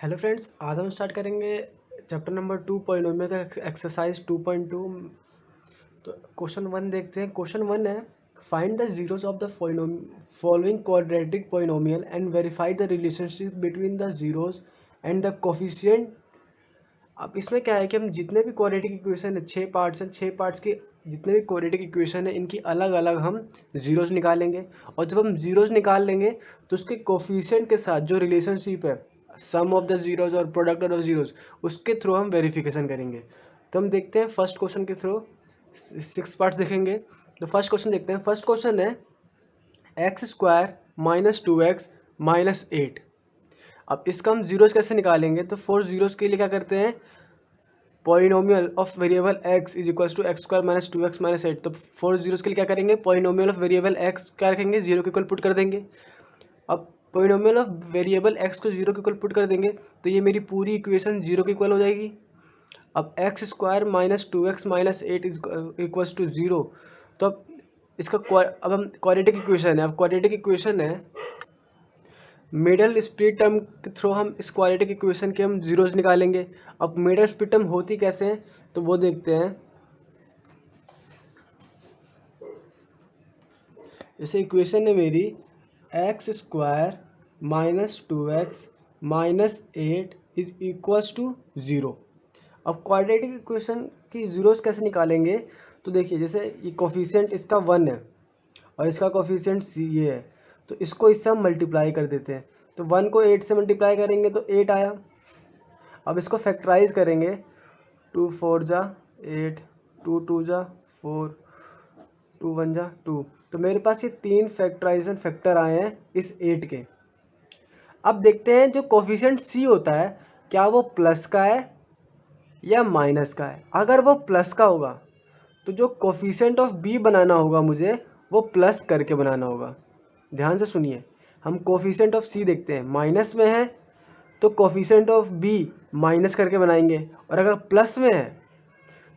Hello friends, आज हम start करेंगे चैप्टर नंबर 2 पॉलिनोमियल का एक्सरसाइज 2.2। तो क्वेश्चन 1 देखते हैं। क्वेश्चन 1 है find the zeros of the following quadratic polynomial and verify the relationship between the zeros and the coefficient. अब इसमें क्या है कि हम जितने भी क्वाड्रेटिक इक्वेशन है, 6 पार्ट्स हैं, 6 पार्ट्स के जितने भी क्वाड्रेटिक इक्वेशन है इनकी अलग अलग हम जीरोस निकालेंगे। और जब हम जीरोस निकाल लेंगे तो उसके कोफिशिएंट के साथ जो रिलेशनशिप है, सम ऑफ द जीरोस और प्रोडक्ट ऑफ जीरोस, उसके थ्रू हम वेरिफिकेशन करेंगे। तो हम देखते हैं फर्स्ट क्वेश्चन के थ्रू 6 पार्ट्स देखेंगे। तो फर्स्ट क्वेश्चन देखते हैं। फर्स्ट क्वेश्चन है x² - 2x - 8। अब इसका हम जीरोस कैसे निकालेंगे? तो 4 जीरोस के लिए क्या करते हैं, polynomial of variable x is equals to x² - 2x - 8। तो 4 जीरोस के लिए क्या करेंगे, पॉलिनोमियल ऑफ वेरिएबल x क्या रखेंगे, जीरो के इक्वल पुट कर देंगे। अब पॉलिनोमियल ऑफ वेरिएबल x को जीरो के इक्वल पुट कर देंगे तो ये मेरी पूरी इक्वेशन जीरो के इक्वल हो जाएगी। अब x² - 2x - 8 is equals to zero. तो अब इसका अब हम क्वाड्रेटिक इक्वेशन है, अब क्वाड्रेटिक इक्वेशन है मिडल स्प्लिट टर्म के थ्रू हम इस क्वाड्रेटिक इक्वेशन के हम जीरोस निकालेंगे। अब मिडल स्प्लिट टर्म होती कैसे हैं तो वो देखते हैं। जैसे इक्वेशन है मेरी x² - 2x - 8 is equals to zero. अब क्वाड्रेटिक इक्वेशन की जीरोस कैसे निकालेंगे? तो देखिए, जैसे ये कोफिशिएंट इसका 1 है और इसका कोफिशिएंट सी ये है, तो इसको इससे हम मल्टीप्लाई कर देते हैं। तो 1 को 8 से मल्टीप्लाई करेंगे तो 8 आया। अब इसको फैक्टराइज करेंगे, 2 4 जा 8, 2 2 जा 4, 2 1 जा 2। तो मेरे पास ये 3 फैक्टराइजेशन फैक्टर आए हैं इस 8 के। अब देखते हैं जो कोफिशिएंट सी होता है क्या वो प्लस का है या माइनस का है। अगर वो प्लस का होगा तो जो कोफिशिएंट ऑफ बी बनाना होगा मुझे वो प्लस करके बनाना होगा। ध्यान से सुनिए, हम कोफिशिएंट ऑफ सी देखते हैं, माइनस में है तो कोफिशिएंट ऑफ बी माइनस करके बनाएंगे, और अगर प्लस में है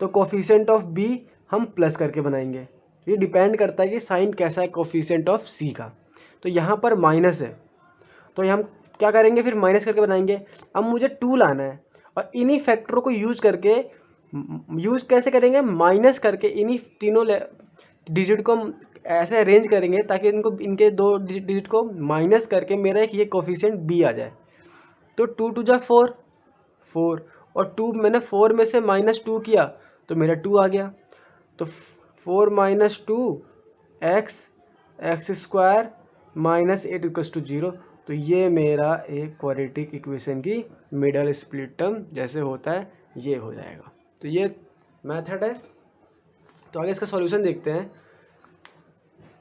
तो कोफिशिएंट ऑफ बी हम प्लस करके बनाएंगे। ये डिपेंड करता है कि साइन कैसा है कोफिशिएंट ऑफ सी का। तो यहाँ पर माइनस है तो हम क्या करेंगे, फिर माइनस करके बनाएंगे। अब मुझे 2 लाना है और इन्हीं फैक्टरों को यूज करके, यूज़ कैसे करेंगे, माइनस करके इन्हीं तीनों डिजिट को हम ऐसे अरेंज करेंगे ताकि इनको, इनके 2 डिजिट को माइनस करके मेरा एक ये कोफिशिएंट बी आ जाए। तो 2 2 जा 4, 4 और 2 मैंने 4 में से -2 किया तो मेरा 2 आ गया। तो 4 - 2 x² - 8 इक्वल्स टू 0। तो ये मेरा एक क्वाड्रेटिक इक्वेशन की मिडल स्प्लिट टर्म जैसे होता है ये हो जाएगा। तो ये मेथड है। तो आगे इसका सॉल्यूशन देखते हैं।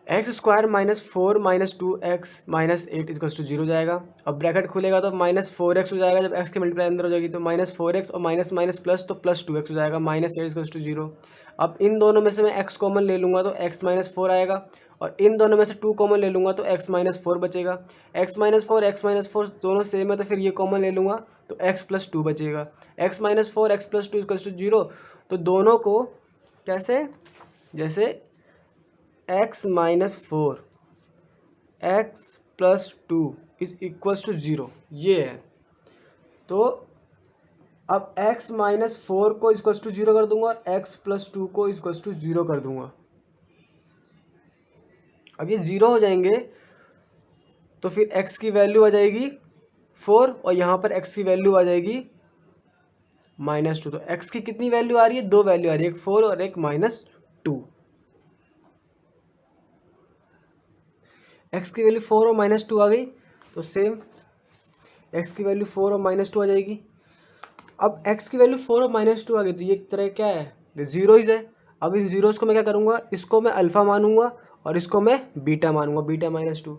x² - 4 - 2x - 8 इक्वल्स टू 0 जाएगा। अब ब्रैकेट खुलेगा तो -4x हो जाएगा, जब x की मल्टीप्लाई अंदर हो जाएगी तो -4x और माइनस माइनस प्लस तो +2x हो जाएगा, -8 इक्वल्स टू 0। अब इन दोनों में से मैं x कॉमन ले लूँगा तो x - 4 आएगा, और इन दोनों में से 2 कॉमन ले लूँगा तो x - 4 बचेगा। x - 4 दोनों सेम है तो फिर ये कॉमन ले लूँगा तो x + 2 बचेगा। x - 4 x + 2 equals to 0। तो दोनों को कैसे, जैसे x - 4 x + 2 is equals to 0 ये है। तो अब x - 4 को इक्वल्स टू 0 कर दूंगा और x + 2 को इक्वल्स टू 0 कर दूंगा। अब ये 0 हो जाएंगे तो फिर x की वैल्यू आ जाएगी 4 और यहाँ पर x की वैल्यू आ जाएगी -2। तो x की कितनी वैल्यू आ रही है, 2 वैल्यू आ रही है, एक 4 और एक -2। x की वैल्यू 4 और -2 आ गई तो सेम x की वैल्यू 4 और -2 आ जाएगी। अब x की वैल्यू 4 और -2 आ गई तो ये एक तरह क्या है, जीरोज है। अब इन जीरोज को मैं क्या करूँगा, इसको मैं अल्फ़ा मानूंगा और इसको मैं बीटा मानूंगा, बीटा -2।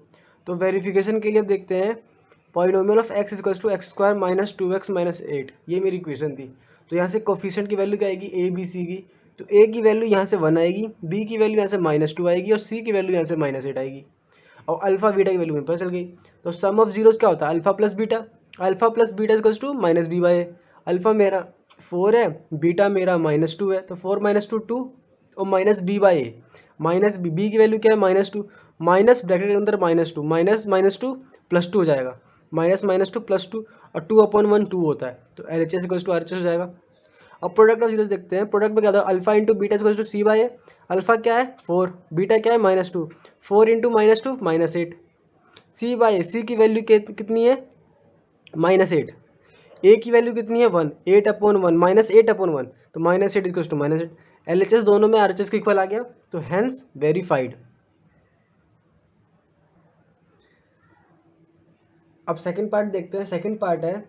तो वेरिफिकेशन के लिए देखते हैं polynomial of x equals to x² - 2x - 8। ये मेरी इक्वेशन थी। तो यहाँ से कोफिशिएंट की वैल्यू क्या आएगी, a b c की। तो a की वैल्यू यहाँ से 1 आएगी, b की वैल्यू यहाँ से -2 आएगी और c की वैल्यू यहाँ से -8 आएगी, और अल्फा बीटा की वैल्यू मेरे पता चल गई। तो सम ऑफ जीरोस क्या होता है, alpha plus beta. Alpha plus beta equals to -b/a। Alpha मेरा 4 है, बीटा मेरा -2 है, तो 4 - 2 2 और -b/a। -b की वैल्यू क्या है, -2, माइनस ब्रैकेट के अंदर -2, -2 +2 हो जाएगा, minus minus two plus two, और 2/1 2 होता है, तो LHS इक्वल्स टू RHS हो जाएगा। अब प्रोडक्ट ऑफ जीरोस देखते हैं। प्रोडक्ट में क्या होता है, alpha into beta equals to C by A. Alpha क्या है 4, बीटा क्या है -2, 4 इंटू -2 -8, सी बाई ए, सी की वैल्यू कितनी है -8, ए की वैल्यू कितनी है 1, 8/1 -8/1, तो -8 इक्वल्स टू -8। LHS दोनों में RHS के इक्वल आ गया, तो हेंस वेरीफाइड। अब सेकंड पार्ट देखते हैं। सेकंड पार्ट है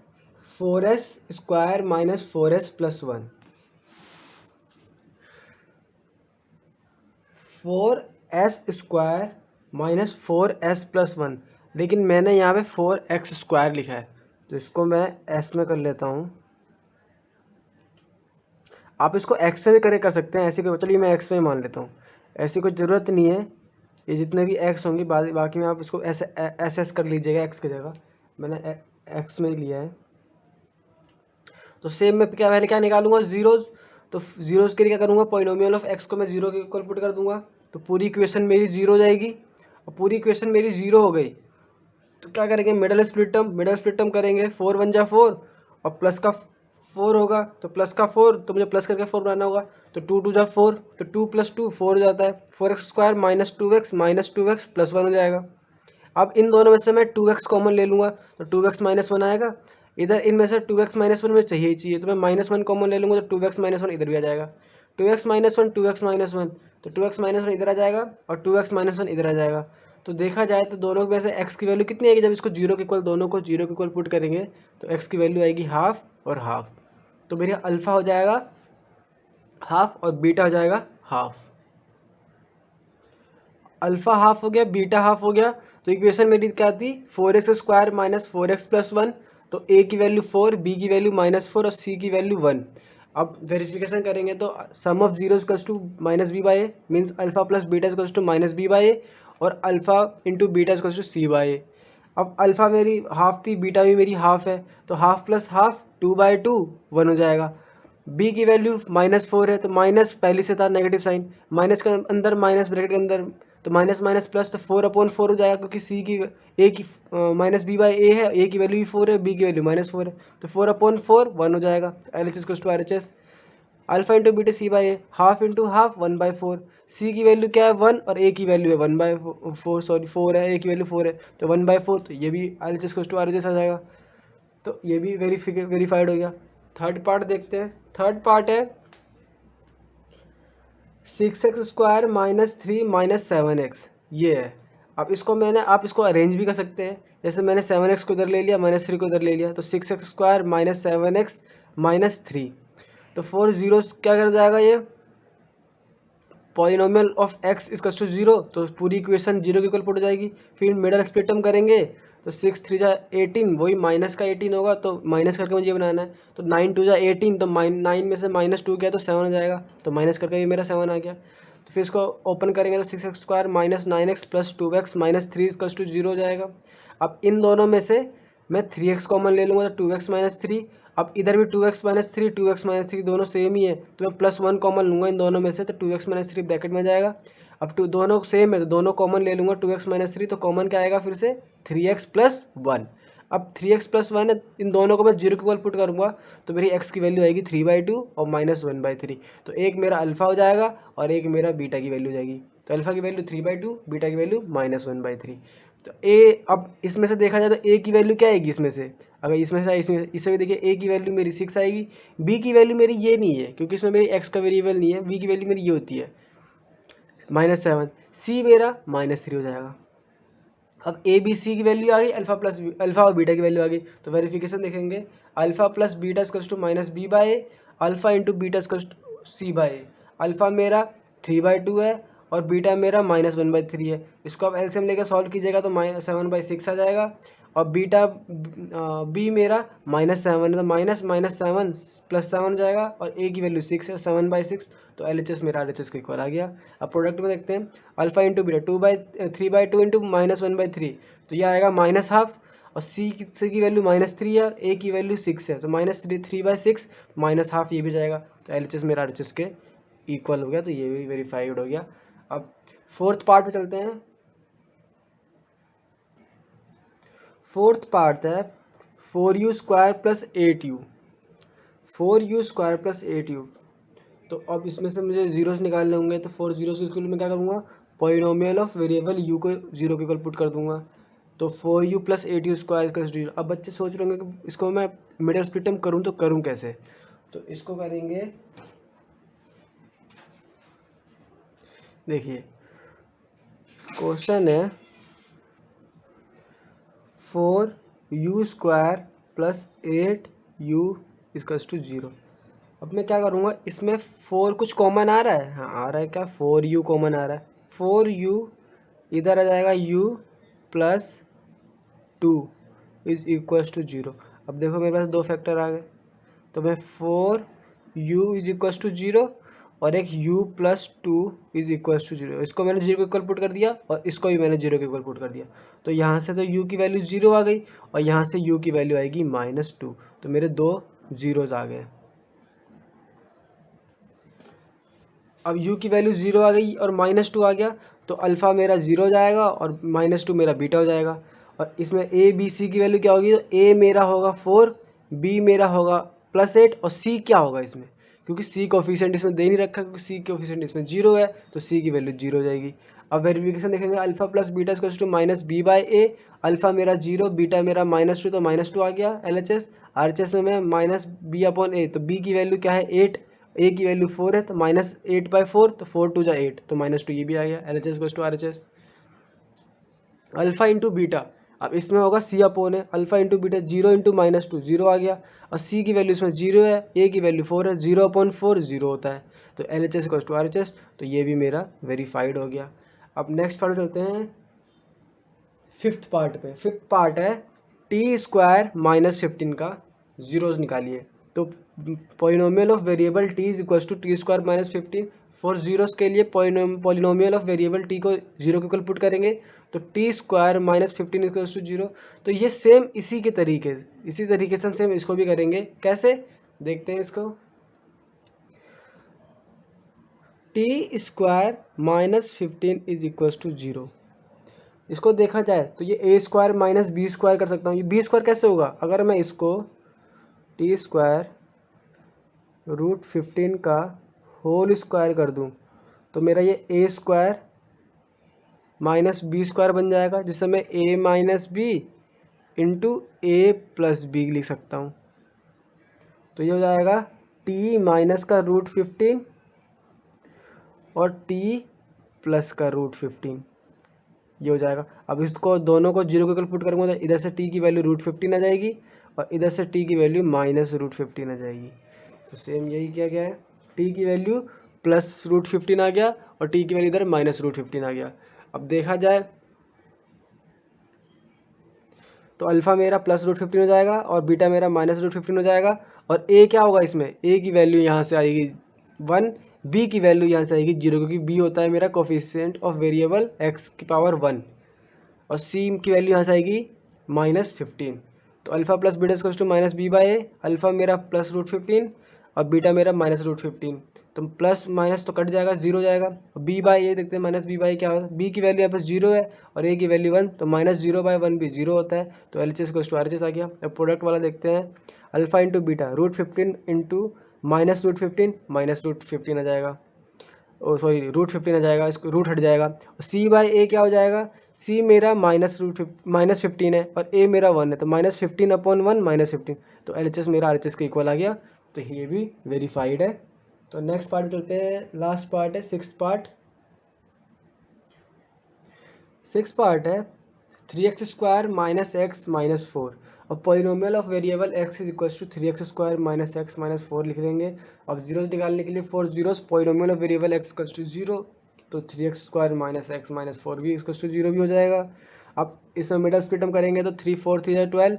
4s square minus 4s plus 1, 4s square minus 4s plus 1, लेकिन मैंने यहाँ पे 4x स्क्वायर लिखा है, तो इसको मैं s में कर लेता हूँ। आप इसको x से भी कर सकते हैं, ऐसी कोई, चलिए मैं x में मान लेता हूँ, ऐसी कोई ज़रूरत नहीं है। ये जितने भी x होंगे बाकी में आप इसको एस कर लीजिएगा x की जगह, मैंने x में ही लिया है। तो सेम में क्या पहले क्या निकालूंगा, जीरोज़, तो जीरोज़ के लिए क्या करूँगा, पॉलिनोमियल ऑफ x को मैं जीरो के इक्वल पुट कर दूंगा, तो पूरी इक्वेशन मेरी जीरो हो जाएगी। और पूरी इक्वेशन मेरी जीरो हो गई, तो क्या करेंगे, मिडल स्प्लिट टर्म करेंगे, 4 1 जा 4, और प्लस का 4 होगा, तो प्लस का 4, तो मुझे प्लस करके 4 बनाना होगा, तो 2 2 जा 4, तो 2 + 2 4 हो जाता है, 4x स्क्वायर -2x प्लस 1 हो जाएगा। अब इन दोनों में से मैं 2x कॉमन ले लूँगा, तो 2x -1 आएगा। इधर इनमें से 2x -1 मुझे चाहिए ही चाहिए, तो मैं -1 कॉमन ले लूँगा, तो 2x -1 इधर भी आ जाएगा। 2x -1 तो 2x -1 इधर आ जाएगा, और 2x -1 इधर आ जाएगा। तो देखा जाए तो दोनों में से x की वैल्यू कितनी आएगी, जब इसको जीरो के इक्वल, दोनों को जीरो के इक्वल पुट करेंगे, तो x की वैल्यू आएगी हाफ और हाफ। तो मेरा अल्फ़ा हो जाएगा हाफ और बीटा हो जाएगा हाफ। अल्फ़ा हाफ हो गया, बीटा हाफ हो गया, तो इक्वेशन मेरी क्या थी, 4x square minus 4x plus 1, तो a की वैल्यू 4, b की वैल्यू -4 और c की वैल्यू 1। अब वेरिफिकेशन करेंगे तो sum of zero equals to -b/a, means alpha plus beta equals to -b/a, और alpha into beta equals to c/a। अब अल्फ़ा मेरी हाफ थी, बीटा भी मेरी हाफ है, तो हाफ प्लस हाफ 2/2 1 हो जाएगा। b की वैल्यू -4 है, तो माइनस पहले से था नेगेटिव साइन, माइनस के अंदर माइनस ब्रैकेट के अंदर, तो माइनस माइनस प्लस, तो 4/4 हो जाएगा, क्योंकि सी की ए की -b/a है, ए की वैल्यू भी 4 है, बी की वैल्यू -4 है, तो 4/4 1 हो जाएगा। LHS equals to RHS, alpha into beta c/a, half into half 1/4, C की वैल्यू क्या है 1 और ए की वैल्यू है 1/4, सॉरी 4 है, ए की वैल्यू 4 है, तो 1/4, तो ये भी LHS इक्वल्स टू RHS आ जाएगा। तो ये भी वेरीफाइड हो गया। थर्ड पार्ट देखते हैं। थर्ड पार्ट है 6x स्क्वायर -3 -7x, ये है। अब इसको आप इसको अरेंज भी कर सकते हैं, जैसे मैंने 7x को इधर ले लिया, -3 को इधर ले लिया, तो 6x स्क्वायर -7x -3, तो 4 जीरो क्या कर जाएगा, ये polynomial of x equals to 0, तो पूरी इक्वेशन जीरो के इक्वल पुट हो जाएगी। फिर मिडल स्प्लिट टर्म करेंगे, तो 6 3 जा 18, वही माइनस का 18 होगा, तो माइनस करके मुझे ये बनाना है, तो 9 2 जा 18, तो 9 में से -2 गया तो 7 हो जाएगा, तो माइनस करके ये मेरा 7 आ गया। तो फिर इसको ओपन करेंगे, तो 6x square -9x plus 2x -3 equals to 0 हो जाएगा। अब इन दोनों में से मैं 3x कॉमन ले लूँगा, तो 2x -3, अब इधर भी 2x -3 दोनों सेम ही है, तो मैं +1 कॉमन लूँगा इन दोनों में से, तो 2x -3 ब्रैकेट में जाएगा। अब दोनों सेम है, तो दोनों कॉमन ले लूँगा, 2x -3, तो कॉमन क्या आएगा फिर से 3x + 1। अब 3x + 1 है, इन दोनों को मैं जीरो के इक्वल पुट करूँगा, तो मेरी x की वैल्यू आएगी 3/2 और -1/3, तो एक मेरा अल्फ़ा हो जाएगा और एक मेरा बीटा की वैल्यू हो जाएगी। तो अल्फ़ा की वैल्यू 3/2, बीटा की वैल्यू -1/3। तो अब इसमें से देखा जाए तो a की वैल्यू क्या आएगी इसमें से, अगर इससे भी देखिए a की वैल्यू मेरी 6 आएगी, b की वैल्यू मेरी ये नहीं है, क्योंकि इसमें मेरी x का वेरिएबल नहीं है, b की वैल्यू मेरी ये होती है -7, c मेरा -3 हो जाएगा। अब a b c की वैल्यू आ गई, अल्फ़ा और बीटा की वैल्यू आ गई, तो वेरिफिकेशन देखेंगे, alpha plus beta equals to -b/a, alpha into beta equals to c/a। Alpha मेरा 3/2 है और बीटा मेरा -1/3 है, इसको आप एलसीएम लेकर सॉल्व कीजिएगा तो 7/6 आ जाएगा, और बीटा बी मेरा -7 है, तो -7 + 7 हो जाएगा, और ए की वैल्यू 6 है, 7/6, तो LHS मेरा RHS के इक्वल आ गया। अब प्रोडक्ट में देखते हैं, अल्फा इंटू बीटा 3/2 इंटू -1/3, तो यह आएगा -12, और सी की वैल्यू -3 है, ए की वैल्यू 6 है, तो -3/6 -12 ये भी जाएगा, तो LHS मेरा RHS के इक्वल हो गया, तो ये भी वेरीफाइड हो गया। अब फोर्थ पार्ट पे चलते हैं। फोर्थ पार्ट है 4u² plus 8u, 4u² plus 8u। तो अब इसमें से मुझे जीरोस निकालने होंगे, तो 4 जीरोस के स्कूल में क्या करूँगा, पॉलिनोमियल ऑफ वेरिएबल u को 0 के इक्वल पुट कर दूंगा। तो 4u प्लस 8u² इक्वल्स 0। अब बच्चे सोच रहे होंगे कि इसको मैं मिडिल स्प्लिट टर्म करूँ तो करूँ कैसे। तो इसको करेंगे, देखिए क्वेश्चन है 4u² plus 8u equals to 0। अब मैं क्या करूँगा, इसमें 4 कुछ कॉमन आ रहा है, हाँ आ रहा है, क्या 4u कॉमन आ रहा है, 4u इधर आ जाएगा u plus 2 is equals to 0। अब देखो मेरे पास दो फैक्टर आ गए, तो मैं 4u इज इक्वल्स टू 0 और एक u plus 2 is equals to 0, इसको मैंने 0 के इक्वल पुट कर दिया और इसको भी मैंने 0 के इक्वल पुट कर दिया। तो यहाँ से तो u की वैल्यू 0 आ गई और यहाँ से u की वैल्यू आएगी -2, तो मेरे दो जीरोज आ गए। अब u की वैल्यू 0 आ गई और -2 आ गया, तो अल्फ़ा मेरा 0 हो जाएगा और -2 मेरा बीटा हो जाएगा। और इसमें a b c की वैल्यू क्या होगी, तो a मेरा होगा 4, b मेरा होगा +8 और c क्या होगा इसमें, क्योंकि c कोफिशिएंट इसमें दे नहीं रखा, क्योंकि c कोफिशिएंट इसमें 0 है, तो c की वैल्यू 0 हो जाएगी। अब वेरिफिकेशन देखेंगे, alpha plus beta equals to -b/a, alpha मेरा 0, बीटा मेरा -2, तो -2 आ गया LHS। RHS में मैं -b/a, तो b की वैल्यू क्या है 8, a की वैल्यू 4 है, तो -8/4, तो 4 2 जा 8, तो -2 ये भी आ गया। LHS equals to RHS। Alpha into beta, अब इसमें होगा c/a, alpha into beta 0 into -2 0 आ गया, और c की वैल्यू इसमें 0 है, a की वैल्यू 4 है, 0/4 0 होता है, तो LHS इक्वल्स टू RHS, तो ये भी मेरा वेरीफाइड हो गया। अब नेक्स्ट पार्ट चलते हैं फिफ्थ पार्ट पे। फिफ्थ पार्ट है t² -15 का जीरोस निकालिए। तो polynomial of variable t is equals to t² -15। For zeros के लिए पॉलिनोमियल ऑफ वेरिएबल t को 0 के इक्वल पुट करेंगे, तो t² -15 इक्वल्स टू 0। तो ये सेम इसी तरीके से हम सेम इसको भी करेंगे। कैसे देखते हैं इसको, t² -15 इज इक्वल्स टू 0। इसको देखा जाए तो ये a² -b² कर सकता हूँ। ये b² कैसे होगा, अगर मैं इसको t² √15 का होल स्क्वायर कर दूँ, तो मेरा ये a² -b² बन जाएगा, जिससे मैं a - b into a + b लिख सकता हूँ। तो ये हो जाएगा t माइनस का √15 और t प्लस का √15, ये हो जाएगा। अब इसको दोनों को 0 के इक्वल पुट करूँगा, तो इधर से t की वैल्यू √15 आ जाएगी और इधर से t की वैल्यू -√15 आ जाएगी। तो सेम यही किया गया है, t की वैल्यू +√15 आ गया और t की वैल्यू इधर -√15 आ गया। अब देखा जाए तो अल्फ़ा मेरा +√15 हो जाएगा और बीटा मेरा -√15 हो जाएगा, और a क्या होगा इसमें, a की वैल्यू यहाँ से आएगी 1, b की वैल्यू यहाँ से आएगी 0, क्योंकि b होता है मेरा कोफिशिएंट ऑफ वेरिएबल x की पावर 1, और c की वैल्यू यहाँ से आएगी -15। तो alpha plus beta equals to -b/a, alpha मेरा +√15 और बीटा मेरा -√15, तो प्लस माइनस तो कट जाएगा, 0 जाएगा। b/a देखते हैं, -b/a क्या होता है, b की वैल्यू यहाँ पर 0 है और a की वैल्यू 1, तो -0/1 भी 0 होता है, तो LHS इक्वल्स टू RHS आ गया। अब प्रोडक्ट वाला देखते हैं, अल्फ़ा इंटू बीटा √15 इंटू -√15 -√15 आ जाएगा, ओ सॉरी √15 आ जाएगा, इसको रूट हट जाएगा। c/a क्या हो जाएगा, c मेरा -15 है और a मेरा 1 है, तो -15/1 -15, तो LHS मेरा RHS के इक्वल आ गया, तो ये भी वेरीफाइड है। तो नेक्स्ट पार्ट चलते हैं, लास्ट पार्ट है सिक्स्थ पार्ट। सिक्स पार्ट है 3x² -x -4, और polynomial of variable x is equals to 3x² -x -4 लिख लेंगे। अब जीरोस निकालने के लिए 4 zeros, polynomial of variable x equals to 0, तो 3x² -x -4 भी इक्वल्स टू 0 भी हो जाएगा। अब इसमें मिडल स्प्लिट हम करेंगे, तो 3 4 3 12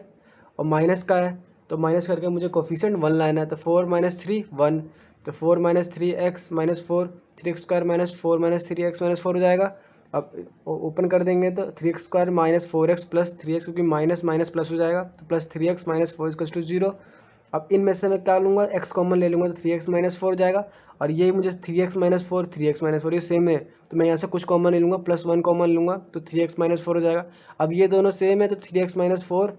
और माइनस का है, तो माइनस करके मुझे कोफिशिएंट 1 लाना है, तो 4 - 3 1, तो 4 - 3x -4, 3x² -4 - 3x -4 हो जाएगा। अब ओपन कर देंगे तो 3x² -4x प्लस 3x, क्योंकि माइनस माइनस प्लस हो जाएगा, तो +3x -4 इक्वल्स टू 0। अब इनमें से मैं क्या लूँगा, x कॉमन ले लूँगा, तो 3x -4 हो जाएगा, और ये मुझे 3x -4 3x -4 ये सेम है, तो मैं यहाँ से कुछ कॉमन ले लूँगा, +1 कॉमन लूँगा तो 3x - 4 हो जाएगा। अब ये दोनों सेम है तो 3x - 4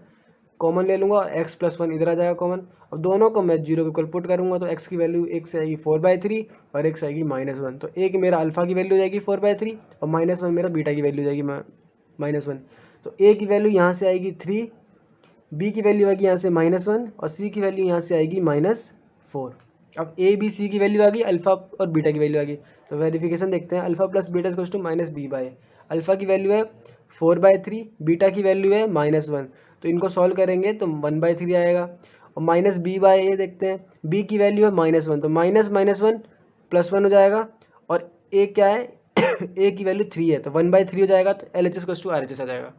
कॉमन ले लूँगा और x + 1 इधर आ जाएगा कॉमन। अब दोनों को मैं 0 के इक्वल पुट करूँगा तो x की वैल्यू एक से आएगी 4/3 और x आएगी -1। तो एक मेरा अल्फ़ा की वैल्यू हो जाएगी 4/3 और -1 मेरा बीटा की वैल्यू हो जाएगी -1। तो a की वैल्यू यहाँ से आएगी 3, b की वैल्यू आएगी यहाँ से -1 और c की वैल्यू यहाँ से आएगी -4। अब a b c की वैल्यू आ गई, अल्फ़ा और बीटा की वैल्यू आ गई। तो वेरिफिकेशन देखते हैं, अल्फ़ा + बीटा = -b/a। अल्फ़ा की वैल्यू है 4/3, बीटा की वैल्यू है -1, तो इनको सॉल्व करेंगे तो 1/3 आएगा। और -b/a देखते हैं, b की वैल्यू है -1 तो -1 +1 हो जाएगा और a क्या है a की वैल्यू 3 है तो 1/3 हो जाएगा, तो LHS = RHS आ जाएगा।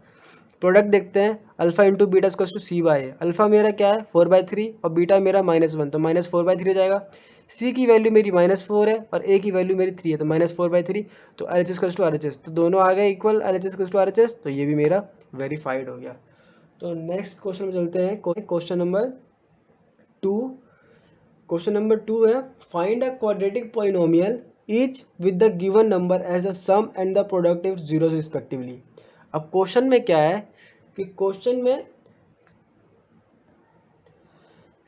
प्रोडक्ट देखते हैं, अल्फ़ा × बीटा = c/a। अल्फ़ा मेरा क्या है 4/3 और बीटा मेरा -1 तो -4/3 हो जाएगा। c की वैल्यू मेरी -4 है और a की वैल्यू मेरी 3 है तो -4/3, तो LHS = RHS, तो दोनों आ गए इक्वल, LHS = RHS, तो ये भी मेरा वेरीफाइड हो गया। तो नेक्स्ट क्वेश्चन में चलते हैं, क्वेश्चन नंबर 2। क्वेश्चन नंबर 2 है, find a quadratic polynomial each with the given number as a sum and the product of zeros respectively. अब क्वेश्चन में क्या है कि क्वेश्चन में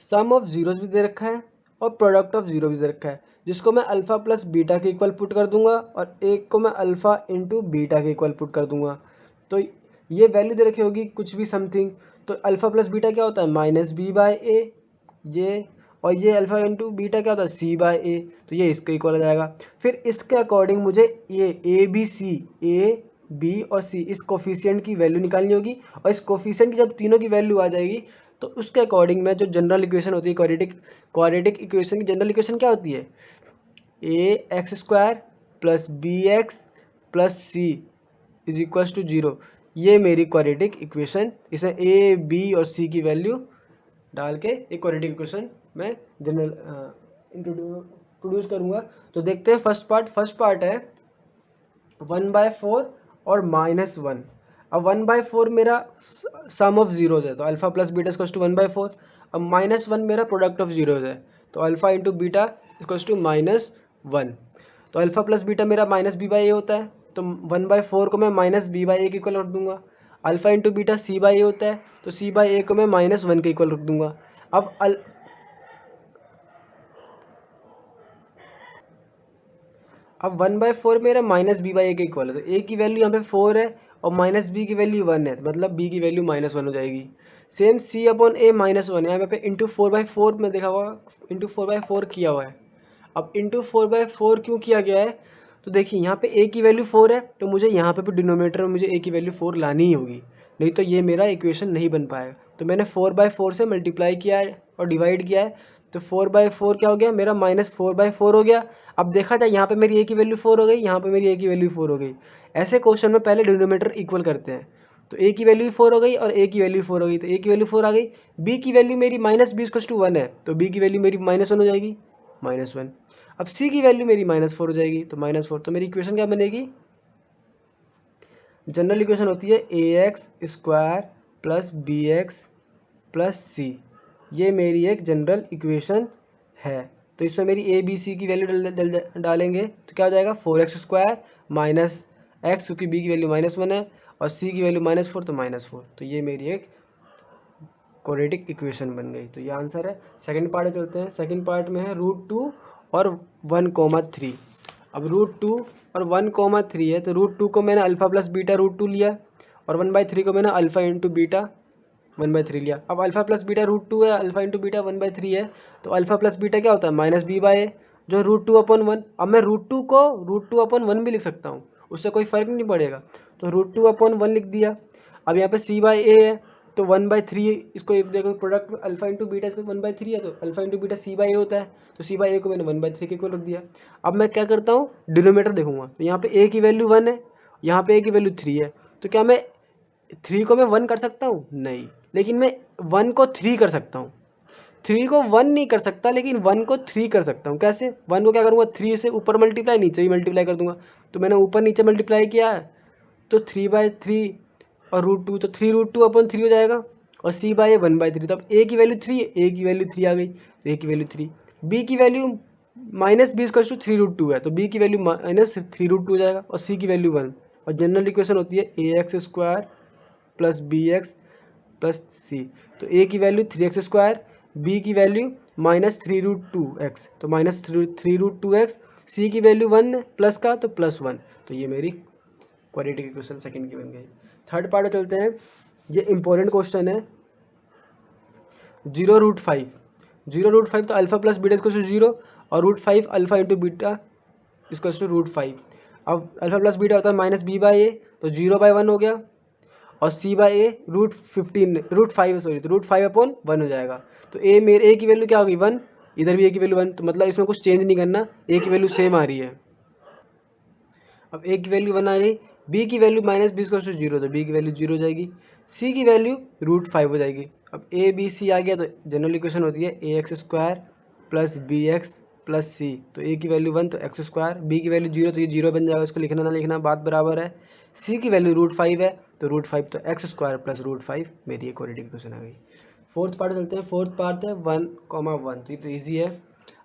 सम ऑफ जीरोस भी दे रखा है और प्रोडक्ट ऑफ जीरो भी दे रखा है, जिसको मैं अल्फ़ा + बीटा के इक्वल पुट कर दूंगा और एक को मैं अल्फ़ा × बीटा के इक्वल पुट कर दूंगा। तो ये वैल्यू दे रखी होगी कुछ भी समथिंग, तो अल्फ़ा + बीटा क्या होता है -b/a, ये, और ये अल्फ़ा × बीटा क्या होता है c/a, तो ये इसके इक्वल आ जाएगा। फिर इसके अकॉर्डिंग मुझे ये a b और c इस कोफिशिएंट की वैल्यू निकालनी होगी और इस कोफिशिएंट की जब तीनों की वैल्यू आ जाएगी तो उसके अकॉर्डिंग में जो जनरल इक्वेशन होती है क्वाड्रेटिक इक्वेशन की जनरल इक्वेशन क्या होती है, ax² + bx + c = 0। ये मेरी क्वाड्रेटिक इक्वेशन, इसमें a b और c की वैल्यू डाल के एक क्वाड्रेटिक इक्वेशन मैं जनरल प्रोड्यूस करूँगा। तो देखते हैं फर्स्ट पार्ट है 1/4 और -1। अब 1/4 मेरा सम ऑफ जीरोज है तो अल्फ़ा + बीटा = 1/4। अब -1 मेरा प्रोडक्ट ऑफ जीरोज है तो अल्फ़ा × बीटा = -1। तो अल्फ़ा + बीटा मेरा -b/a होता है तो 1/4 को मैं -b/a के इक्वल रख दूंगा। अल्फ़ा × बीटा c/a होता है तो c/a को मैं -1 के इक्वल रख दूंगा। अब 1/4 मेरा -b/a के इक्वल है तो a की वैल्यू यहाँ पे 4 है और -b की वैल्यू 1 है, मतलब b की वैल्यू -1 हो जाएगी। सेम c/a -1 है, यहाँ पे इंटू 4/4 में देखा हुआ इंटू 4/4 किया हुआ है। अब इंटू 4/4 क्यों किया गया है, तो देखिए यहाँ पे a की वैल्यू 4 है तो मुझे यहाँ पे भी डिनोमिनेटर में मुझे a की वैल्यू 4 लानी ही होगी, नहीं तो ये मेरा इक्वेशन नहीं बन पाएगा। तो मैंने 4/4 से मल्टीप्लाई किया है और डिवाइड किया है तो 4/4 क्या हो गया मेरा -4/4 हो गया। अब देखा जाए यहाँ पे मेरी a की वैल्यू 4 हो गई, यहाँ पे मेरी a की वैल्यू 4 हो गई। ऐसे क्वेश्चन में पहले डिनोमिनेटर इक्वल करते हैं, तो a की वैल्यू 4 हो गई और a की वैल्यू 4 हो गई तो a की वैल्यू 4 आ गई। b की वैल्यू मेरी -b = 1 है तो b की वैल्यू मेरी -1 हो जाएगी, -1। अब c की वैल्यू मेरी -4 हो जाएगी तो -4। तो मेरी इक्वेशन क्या बनेगी, जनरल इक्वेशन होती है ax² + bx + c। ये मेरी एक जनरल इक्वेशन है। तो इसमें मेरी a b c की वैल्यू डालेंगे तो क्या हो जाएगा 4x² - x, क्योंकि b की वैल्यू -1 है और c की वैल्यू -4 तो -4। तो ये मेरी एक क्वाड्रेटिक इक्वेशन बन गई। तो ये आंसर है। सेकंड पार्ट में चलते हैं। सेकंड पार्ट में है √2 और 1,3। अब √2 और 1,3 है तो √2 को मैंने अल्फ़ा + बीटा √2 लिया और 1/3 को मैंने अल्फ़ा × बीटा 1/3 लिया। अब अल्फ़ा + बीटा √2 है, अल्फ़ा × बीटा 1/3 है तो अल्फ़ा + बीटा क्या होता है -b/a जो √2/1। अब मैं √2 को √2/1 भी लिख सकता हूँ, उससे कोई फ़र्क नहीं पड़ेगा। तो √2/1 लिख दिया। अब यहाँ पे c/a है तो 1/3, इसको देखो प्रोडक्ट अल्फ़ा × बीटा इसको 1/3 है तो अल्फ़ा × बीटा c/a होता है तो c/a को मैंने 1/3 के इक्वल रख दिया। अब मैं क्या करता हूँ, डिनोमिनेटर देखूंगा तो यहाँ पे a की वैल्यू 1 है, यहाँ पे a की वैल्यू 3 है, तो क्या मैं 3 को मैं 1 कर सकता हूँ, नहीं, लेकिन मैं 1 को 3 कर सकता हूँ। 3 को 1 नहीं कर सकता लेकिन 1 को 3 कर सकता हूँ। कैसे, 1 को क्या करूँगा 3 से ऊपर मल्टीप्लाई, नीचे भी मल्टीप्लाई कर दूंगा। तो मैंने ऊपर नीचे मल्टीप्लाई किया है तो 3/3 और √2 तो 3√2/3 हो जाएगा और c/a 1/3। तो अब a की वैल्यू 3 है, a की वैल्यू 3 आ गई तो a की वैल्यू 3। b की value minus B equal to 3√2 है, तो बी की वैल्यू माइनस 3√2 हो जाएगा और सी की वैल्यू 1। और जनरल इक्वेशन होती है ax² प्लस bx प्लस सी। तो a की वैल्यू 3x², b की वैल्यू -3√2x, तो -3√2x, सी की वैल्यू 1 प्लस का तो +1। तो ये मेरी क्वाड्रेटिक इक्वेशन सेकंड की बन गई। थर्ड पार्ट में चलते हैं। ये इंपॉर्टेंट क्वेश्चन है 0√5। 0√5 तो alpha plus beta equal to 0 और √5 alpha into beta equal to √5। अब अल्फा प्लस बीटा होता है -b/a, तो 0/1 हो गया और c/a √5 तो √5/1 हो जाएगा। तो a की वैल्यू क्या होगी 1, इधर भी a की वैल्यू 1, तो मतलब इसमें कुछ चेंज नहीं करना, a की वैल्यू सेम आ रही है। अब a की वैल्यू 1 आ गई, b की वैल्यू -b इक्वल टू 0, तो b की वैल्यू 0 हो जाएगी, c की वैल्यू √5 हो जाएगी। अब a b c आ गया, तो जनरल इक्वेशन होती है ax² प्लस bx प्लस सी। तो a की वैल्यू 1 तो x², b की वैल्यू 0 तो ये 0 बन जाएगा, इसको लिखना ना लिखना बात बराबर है। c की वैल्यू √5 है, तो √5 तो x² प्लस √5 मेरी एक क्वाड्रेटिक इक्वेशन आ गई। फोर्थ पार्ट चलते हैं। फोर्थ पार्ट है 1,1, तो ये तो ईजी है।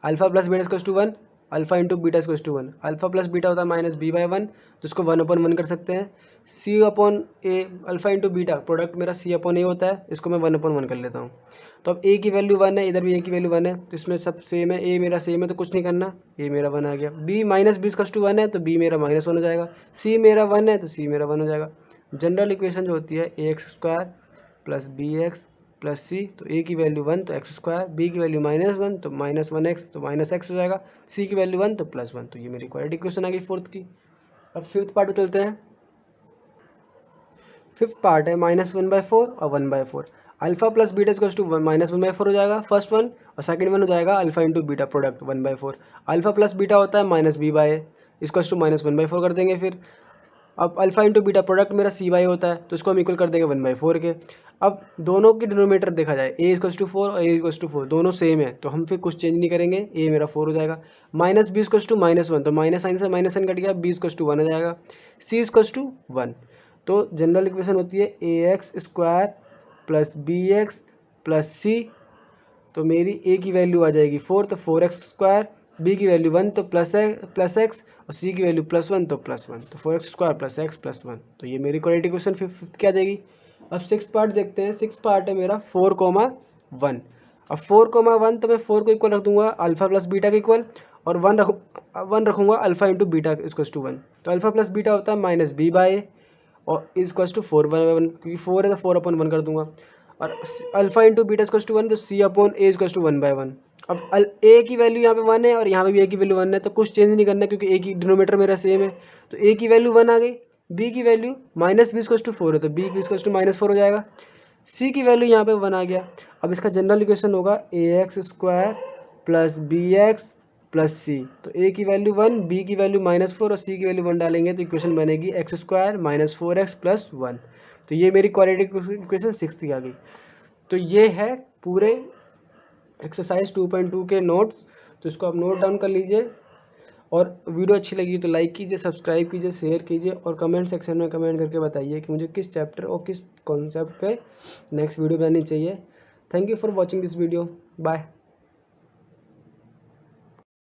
Alpha plus beta equal to 1, alpha into beta equal to 1। Alpha plus beta होता है -b/1, तो इसको 1/1 कर सकते हैं। c/a, alpha into beta product मेरा c/a होता है, इसको मैं 1/1 कर लेता हूँ। तो अब a की वैल्यू 1 है, इधर भी a की वैल्यू 1 है, तो इसमें सब सेम है, a मेरा सेम है तो कुछ नहीं करना, a मेरा 1 आ गया। b -b इक्वल टू 1 है, तो b मेरा -1 हो जाएगा। c मेरा 1 है, तो c मेरा 1 हो जाएगा। जनरल इक्वेशन जो होती है ax² प्लस bx प्लस सी। तो a की वैल्यू 1 तो x², b की वैल्यू -1 तो -1x तो -x हो जाएगा, c की वैल्यू 1 तो +1। तो ये मेरी क्वाड्रेटिक इक्वेशन आ गई फोर्थ की। अब फिफ्थ पार्ट में चलते हैं। फिफ्थ पार्ट है -1/4 और 1/4। Alpha plus beta equal to -1/4 हो जाएगा फर्स्ट वन, और सेकंड वन हो जाएगा alpha into beta product 1/4। Alpha plus beta होता है -b/a इक्वल टू -1/4 कर देंगे फिर। अब अल्फा इंटू बीटा प्रोडक्ट मेरा c/a होता है, तो इसको हम इक्वल कर देंगे 1/4 के। अब दोनों की डिनोमिनेटर देखा जाए, a इक्वल टू 4 और a इक्वल टू 4 दोनों सेम है, तो हम फिर कुछ चेंज नहीं करेंगे, a मेरा 4 हो जाएगा। -b इक्वल टू -1, तो माइनस साइन से माइनस साइन कट गया, b इक्वल टू 1 हो जाएगा, c इक्वल टू 1। तो जनरल इक्वेशन होती है ax² प्लस bx प्लस सी। तो मेरी a की वैल्यू आ जाएगी 4, तो 4x², b की वैल्यू 1 तो प्लस एक्स और c की वैल्यू +1 तो +1, तो 4x² प्लस एक्स प्लस 1। तो ये मेरी क्वाड्रेटिक इक्वेशन फिफ्थ क्या आ जाएगी। अब सिक्स पार्ट देखते हैं। सिक्स पार्ट है मेरा 4,1। अब 4,1 तो मैं 4 को इक्वल रख दूंगा अल्फा प्लस बीटा के इक्वल, और 1 रखूँगा alpha into beta equal to 1। तो अल्फा प्लस बीटा होता है -b/a और इक्वल टू 4/1, क्योंकि 4 है तो 4/1 कर दूंगा। और alpha into beta equal to 1, तो c/a इक्वल टू 1/1। अब a की वैल्यू यहाँ पे 1 है और यहाँ पे भी a की वैल्यू 1 है, तो कुछ चेंज नहीं करना क्योंकि a की डिनोमीटर मेरा सेम है। तो a की वैल्यू 1 आ गई, b की वैल्यू -b इक्वल टू 4 है, तो b इक्वल टू -4 हो जाएगा। c की वैल्यू यहाँ पे 1 आ गया। अब इसका जनरल इक्वेशन होगा ax² प्लस bx प्लस सी। तो a की वैल्यू 1, b की वैल्यू -4 और c की वैल्यू 1 डालेंगे तो इक्वेशन बनेगी x² -4x प्लस 1। तो ये मेरी क्वाड्रेटिक इक्वेशन 6 की आ गई। तो ये है पूरे एक्सरसाइज 2.2 के नोट्स। तो इसको आप नोट डाउन कर लीजिए, और वीडियो अच्छी लगी तो लाइक कीजिए, सब्सक्राइब कीजिए, शेयर कीजिए, और कमेंट सेक्शन में कमेंट करके बताइए कि मुझे किस चैप्टर और किस कॉन्सेप्ट पे नेक्स्ट वीडियो बनानी चाहिए। Thank you for watching this video. Bye.